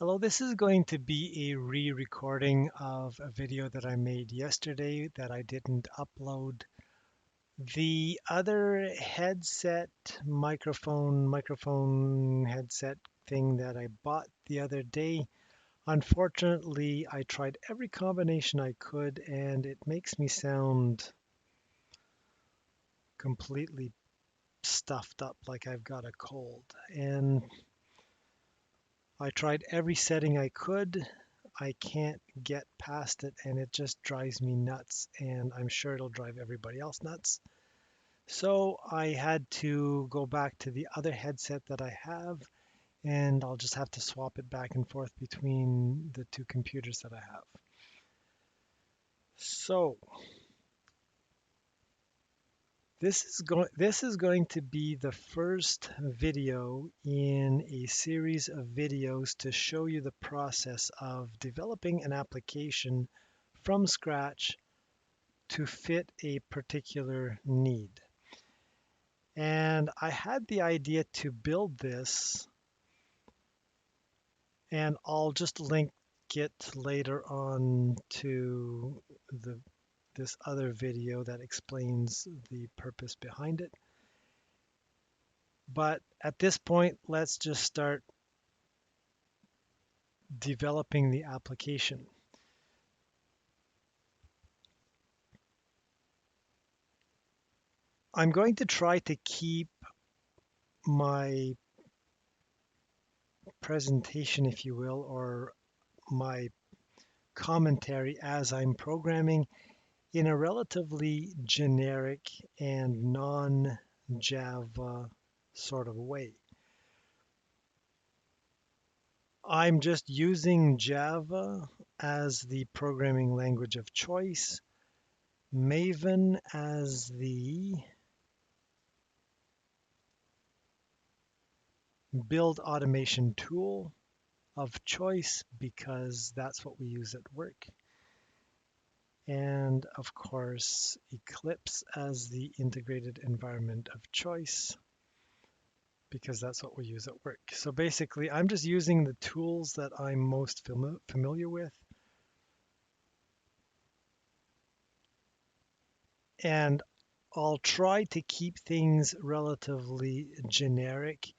Hello, this is going to be a re-recording of a video that I made yesterday that I didn't upload. The other headset, microphone headset thing that I bought the other day, unfortunately, I tried every combination I could and it makes me sound completely stuffed up like I've got a cold. And I tried every setting I could. I can't get past it and it just drives me nuts and I'm sure it'll drive everybody else nuts. So I had to go back to the other headset that I have and I'll just have to swap it back and forth between the two computers that I have. So this is going to be the first video in a series of videos to show you the process of developing an application from scratch to fit a particular need. And I had the idea to build this, and I'll just link it later on to this other video that explains the purpose behind it. But at this point, let's just start developing the application. I'm going to try to keep my presentation, if you will, or my commentary as I'm programming in a relatively generic and non-Java sort of way. I'm just using Java as the programming language of choice, Maven as the build automation tool of choice because that's what we use at work. And of course, Eclipse as the integrated environment of choice because that's what we use at work. So basically, I'm just using the tools that I'm most familiar with. And I'll try to keep things relatively generic,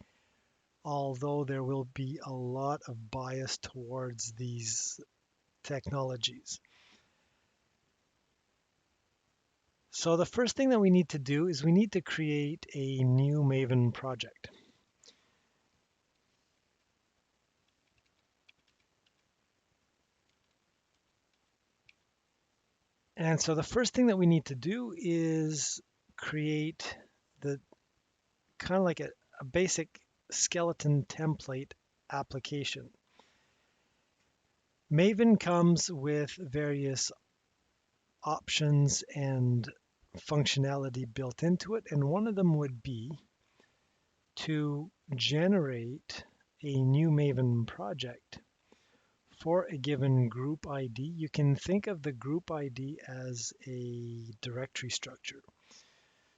although there will be a lot of bias towards these technologies. So the first thing that we need to do is we need to create a new Maven project. And so the first thing that we need to do is create the kind of like a basic skeleton template application. Maven comes with various options and functionality built into it, and one of them would be to generate a new Maven project for a given group ID. You can think of the group ID as a directory structure.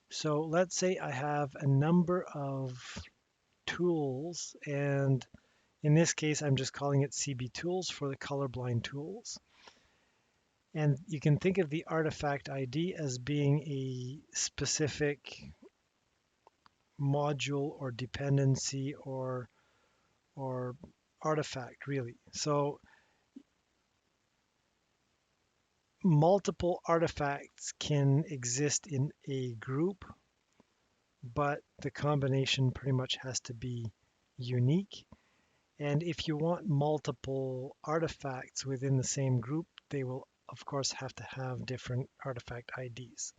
So let's say I have a number of tools, and in this case, I'm just calling it CB tools for the colorblind tools. And you can think of the artifact ID as being a specific module or dependency or artifact, really. So multiple artifacts can exist in a group, but the combination pretty much has to be unique. And if you want multiple artifacts within the same group, they will, of course, have to have different artifact IDs.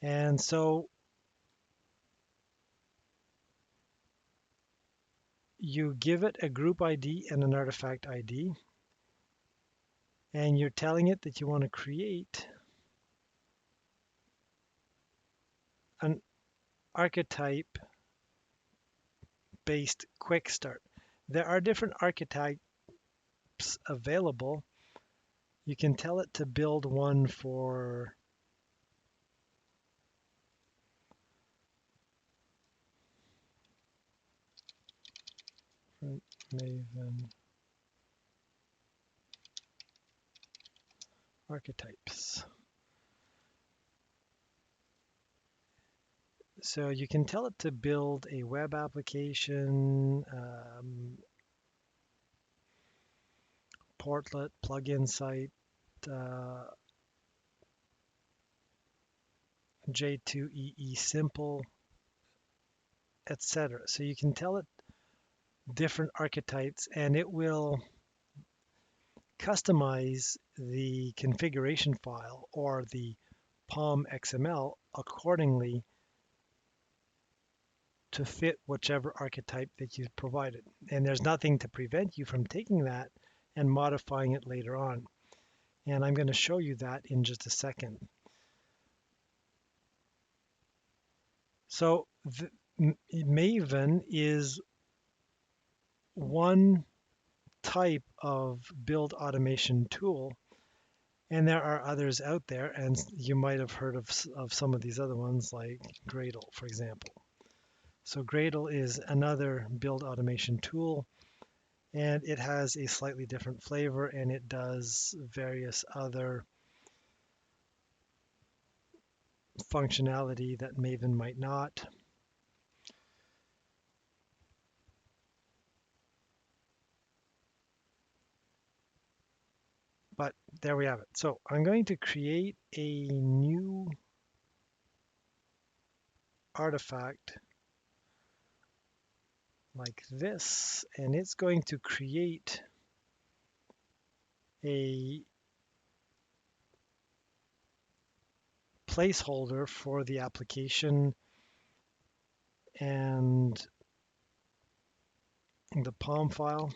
And so you give it a group ID and an artifact ID, and you're telling it that you want to create an archetype-based quick start. There are different archetypes available. You can tell it to build one for different Maven archetypes. So you can tell it to build a web application, portlet, plugin site, J2EE simple, etc. So you can tell it different archetypes and it will customize the configuration file or the POM XML accordingly to fit whichever archetype that you've provided. And there's nothing to prevent you from taking that and modifying it later on. And I'm going to show you that in just a second. So Maven is one type of build automation tool, and there are others out there, and you might have heard of some of these other ones like Gradle, for example. So Gradle is another build automation tool, and it has a slightly different flavor, and it does various other functionality that Maven might not. But there we have it. So I'm going to create a new artifact like this, and it's going to create a placeholder for the application and the POM file.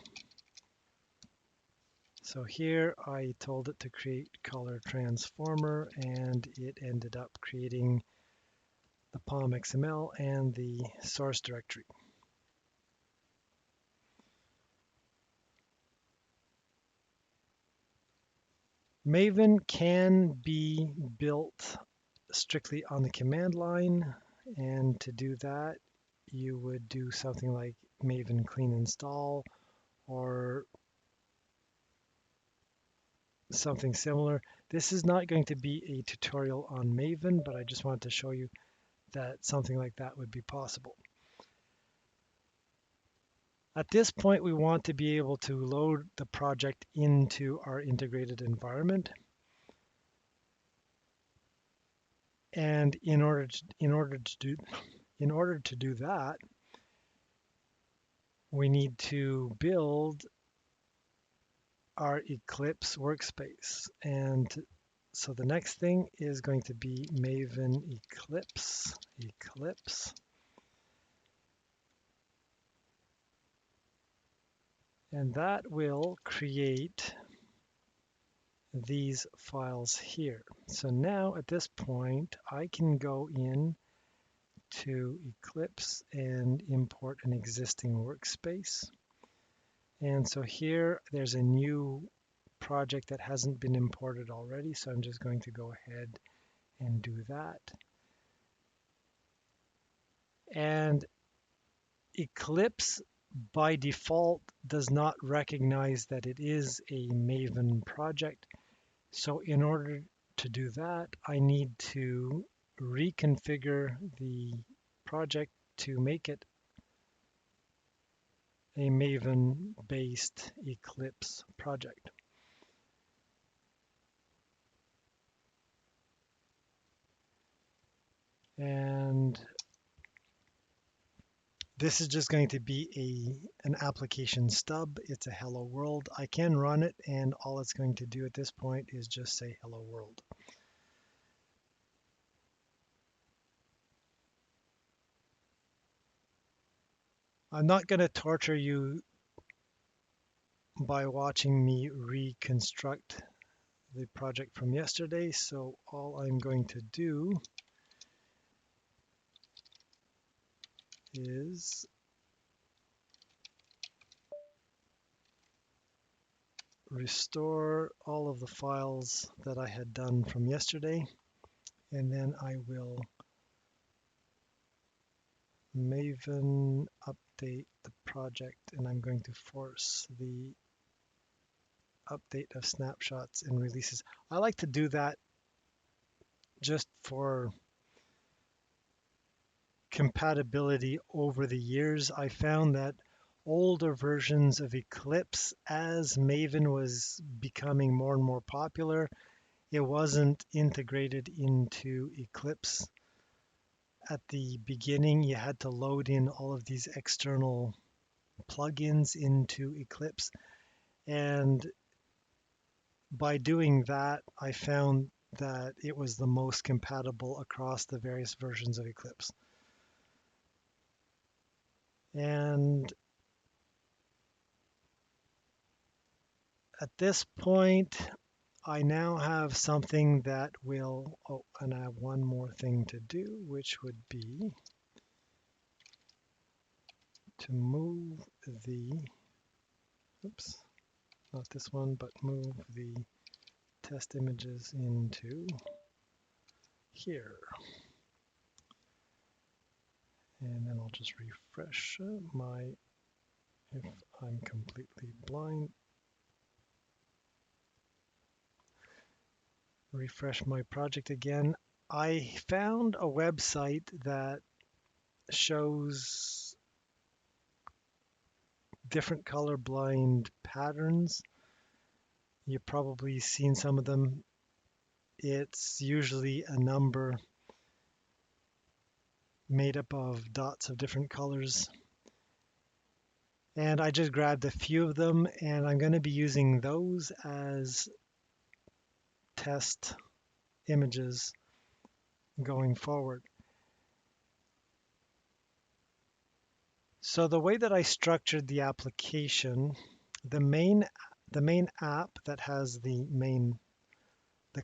So here I told it to create color transformer, and it ended up creating the POM XML and the source directory. Maven can be built strictly on the command line, and to do that you would do something like Maven clean install or something similar. This is not going to be a tutorial on Maven, but I just wanted to show you that something like that would be possible. At this point, we want to be able to load the project into our integrated environment. And in order to do that, we need to build our Eclipse workspace. And so the next thing is going to be Maven Eclipse. And that will create these files here. So now at this point, I can go in to Eclipse and import an existing workspace. And so here there's a new project that hasn't been imported already, so I'm just going to go ahead and do that. And Eclipse by default does not recognize that it is a Maven project. So in order to do that, I need to reconfigure the project to make it a Maven-based Eclipse project. And this is just going to be an application stub. It's a hello world. I can run it, and all it's going to do at this point is just say hello world. I'm not going to torture you by watching me reconstruct the project from yesterday, so all I'm going to do is restore all of the files that I had done from yesterday, and then I will Maven update the project, and I'm going to force the update of snapshots and releases. I like to do that just for compatibility over the years. I found that older versions of Eclipse, as Maven was becoming more and more popular, it wasn't integrated into Eclipse. At the beginning, you had to load in all of these external plugins into Eclipse. And by doing that, I found that it was the most compatible across the various versions of Eclipse. And at this point, I now have something that will, oh, and I have one more thing to do, which would be to move the, oops, not this one, but move the test images into here. And then I'll just refresh if I'm completely blind, refresh my project again. I found a website that shows different colorblind patterns. You've probably seen some of them. It's usually a number made up of dots of different colors. And I just grabbed a few of them, and I'm going to be using those as test images going forward. So the way that I structured the application, the main app that has the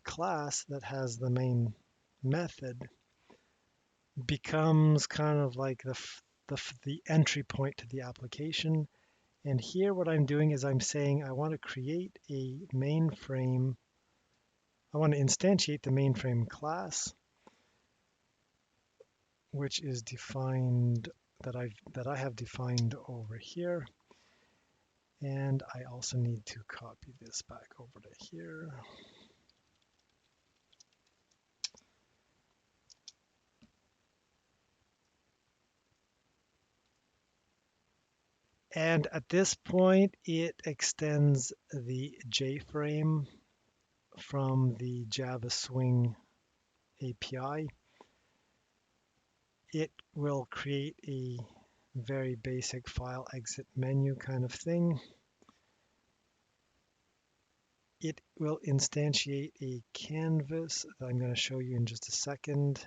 class that has the main method becomes kind of like the entry point to the application. And here what I'm doing is I'm saying I want to create a mainframe. I want to instantiate the mainframe class, which is defined that I have defined over here. And I also need to copy this back over to here. And at this point, it extends the JFrame from the Java Swing API. It will create a very basic file exit menu kind of thing. It will instantiate a canvas that I'm going to show you in just a second.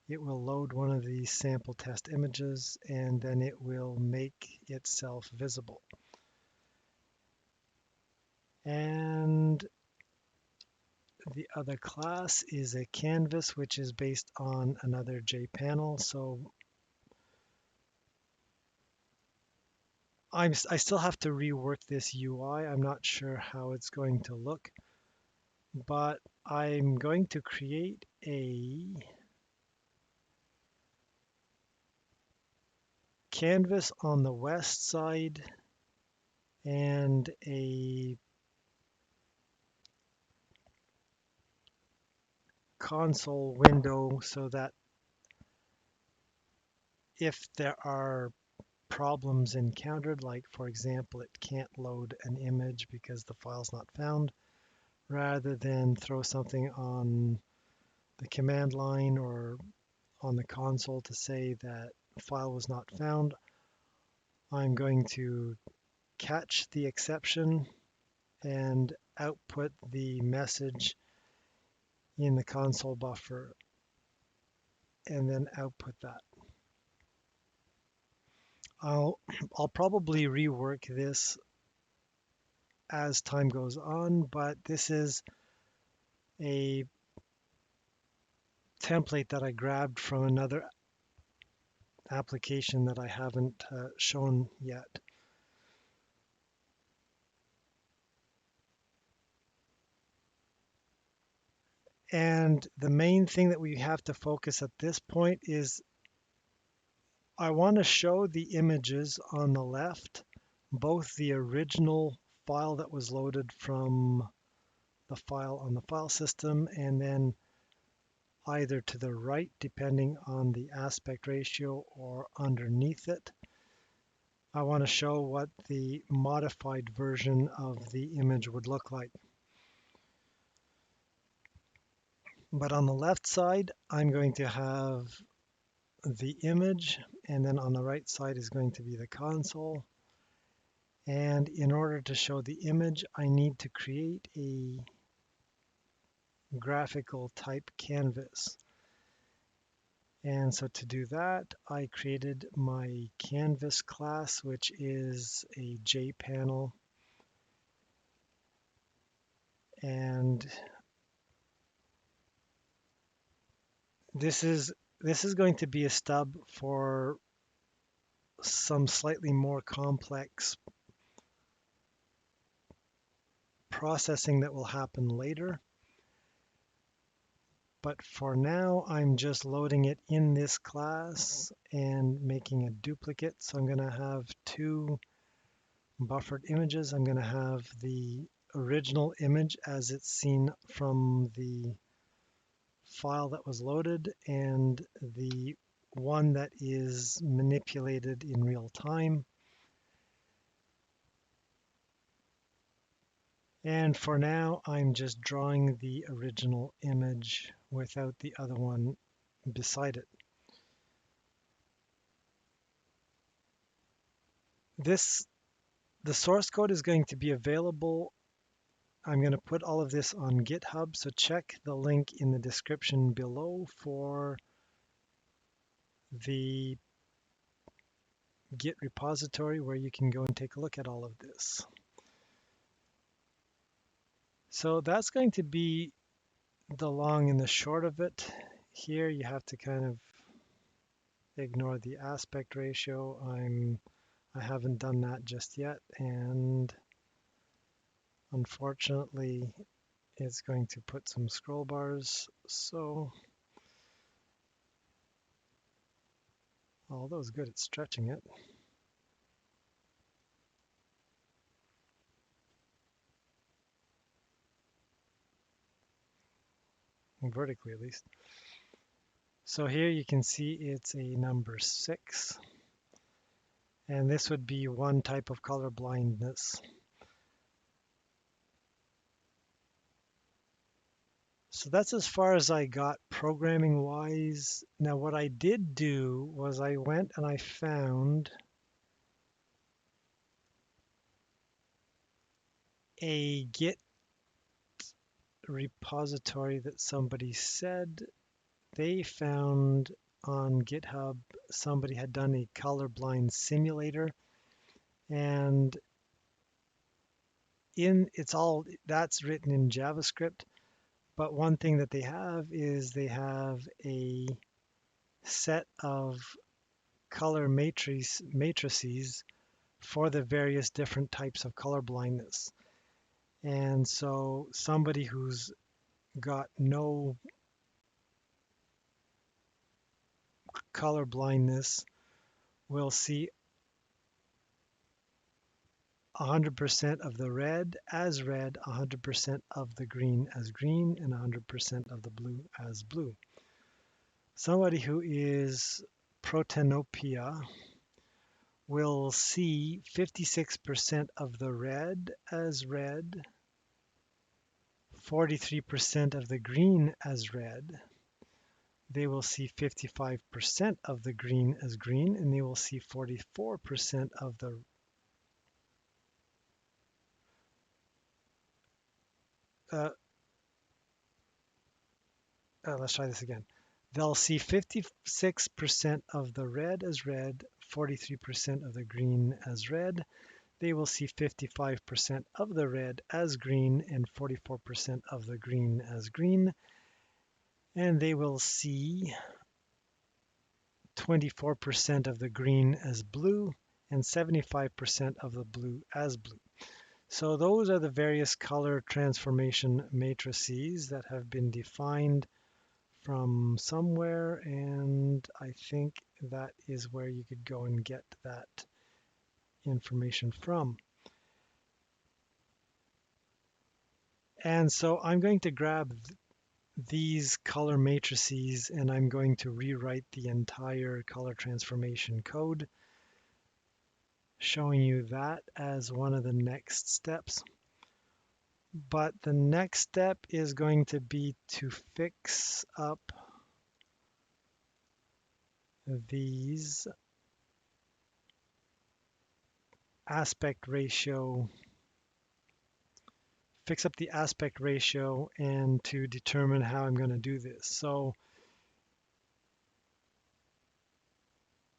It will load one of these sample test images, and then it will make itself visible. And the other class is a canvas, which is based on another JPanel. So I still have to rework this UI. I'm not sure how it's going to look, but I'm going to create a canvas on the west side and a console window so that if there are problems encountered, like for example, it can't load an image because the file's not found, rather than throw something on the command line or on the console to say that file was not found, I'm going to catch the exception and output the message in the console buffer and then output that. I'll probably rework this as time goes on, but this is a template that I grabbed from another application that I haven't shown yet. And the main thing that we have to focus at this point is I want to show the images on the left, both the original file that was loaded from the file on the file system, and then either to the right, depending on the aspect ratio, or underneath it. I want to show what the modified version of the image would look like. But on the left side, I'm going to have the image, and then on the right side is going to be the console. And in order to show the image, I need to create a graphical type canvas. And so to do that, I created my canvas class, which is a JPanel. And this is going to be a stub for some slightly more complex processing that will happen later. But for now, I'm just loading it in this class and making a duplicate. So I'm going to have two buffered images. I'm going to have the original image as it's seen from the file that was loaded, and the one that is manipulated in real time. And for now, I'm just drawing the original image without the other one beside it. The source code is going to be available. I'm going to put all of this on GitHub, so check the link in the description below for the Git repository where you can go and take a look at all of this. So that's going to be the long and the short of it. Here you have to kind of ignore the aspect ratio. I haven't done that just yet, and unfortunately it's going to put some scroll bars. So although it's good at stretching it. Vertically at least. So here you can see it's a number 6, and this would be one type of color blindness. So that's as far as I got programming wise. Now what I did do was I went and I found a Git repository that somebody said they found on GitHub. Somebody had done a colorblind simulator, and it's all that's written in JavaScript. But one thing that they have is they have a set of color matrices for the various different types of color blindness. And so somebody who's got no color blindness will see 100% of the red as red, 100% of the green as green, and 100% of the blue as blue. Somebody who is protanopia will see 56% of the red as red, 43% of the green as red. They will see 55% of the green as green, and they will see 44% of the let's try this again. They'll see 56% of the red as red, 43% of the green as red. They will see 55% of the red as green and 44% of the green as green. And they will see 24% of the green as blue and 75% of the blue as blue. So those are the various color transformation matrices that have been defined from somewhere, and I think that is where you could go and get that information from. And so I'm going to grab these color matrices and I'm going to rewrite the entire color transformation code, showing you that as one of the next steps. But the next step is going to be to fix up these aspect ratio, fix up the aspect ratio and to determine how I'm going to do this. So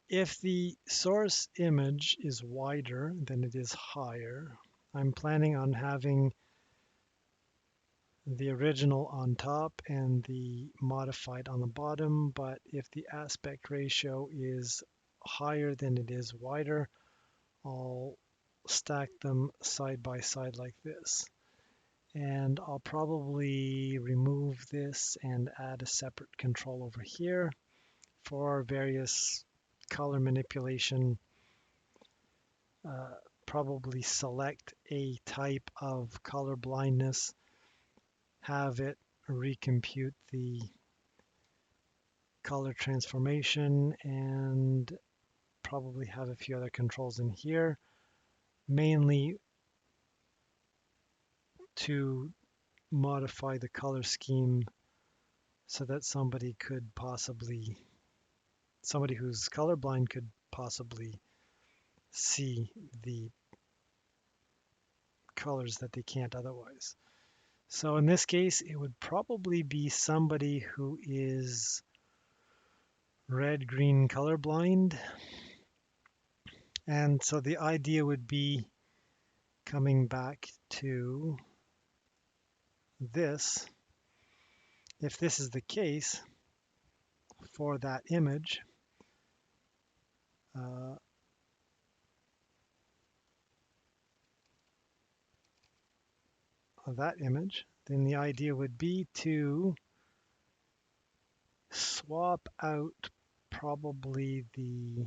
if the source image is wider than it is higher, I'm planning on having the original on top and the modified on the bottom, but if the aspect ratio is higher than it is wider, I'll stack them side by side like this. And I'll probably remove this and add a separate control over here for various color manipulation. Probably select a type of color blindness, have it recompute the color transformation, and probably have a few other controls in here, mainly to modify the color scheme so that somebody who's colorblind could possibly see the colors that they can't otherwise. So in this case, it would probably be somebody who is red-green colorblind. And so the idea would be coming back to this. If this is the case for that image, then the idea would be to swap out probably the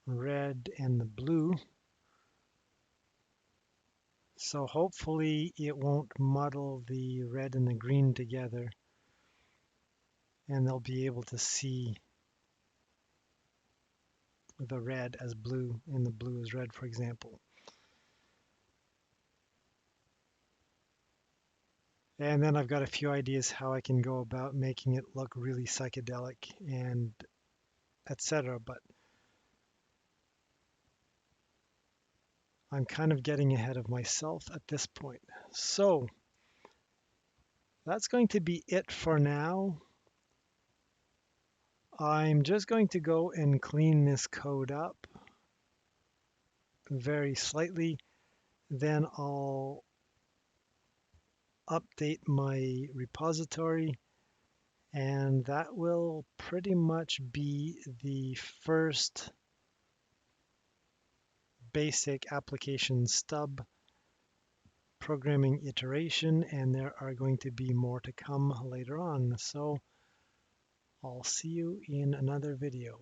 red and the blue. So hopefully it won't muddle the red and the green together, and they'll be able to see the red as blue and the blue as red, for example. And then I've got a few ideas how I can go about making it look really psychedelic and etc. But I'm kind of getting ahead of myself at this point. So that's going to be it for now. I'm just going to go and clean this code up very slightly. Then I'll update my repository, and that will pretty much be the first basic application stub programming iteration, and there are going to be more to come later on. So I'll see you in another video.